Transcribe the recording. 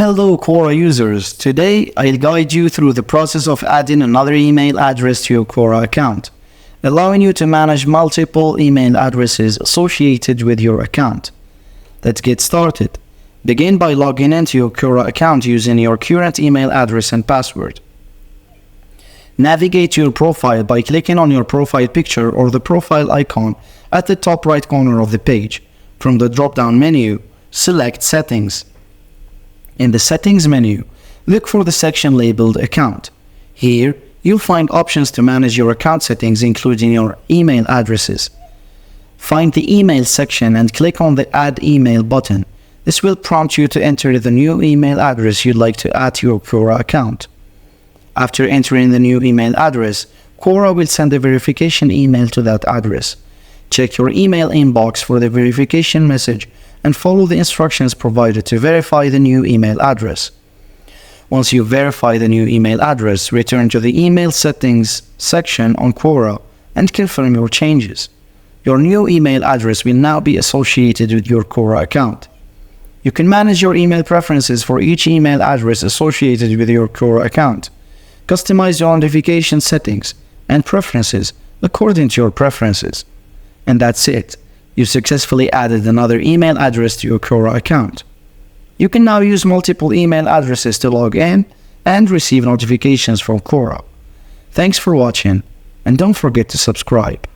Hello Quora users, today I'll guide you through the process of adding another email address to your Quora account, allowing you to manage multiple email addresses associated with your account. Let's get started. Begin by logging into your Quora account using your current email address and password. Navigate to your profile by clicking on your profile picture or the profile icon at the top right corner of the page. From the drop-down menu, select Settings. In the Settings menu, look for the section labeled Account. Here, you'll find options to manage your account settings, including your email addresses. Find the Email section and click on the Add Email button. This will prompt you to enter the new email address you'd like to add to your Quora account. After entering the new email address, Quora will send a verification email to that address. Check your email inbox for the verification message and follow the instructions provided to verify the new email address. Once you verify the new email address, return to the Email Settings section on Quora and confirm your changes. Your new email address will now be associated with your Quora account. You can manage your email preferences for each email address associated with your Quora account. Customize your notification settings and preferences according to your preferences. And that's it. You successfully added another email address to your Quora account. You can now use multiple email addresses to log in and receive notifications from Quora. Thanks for watching, and don't forget to subscribe.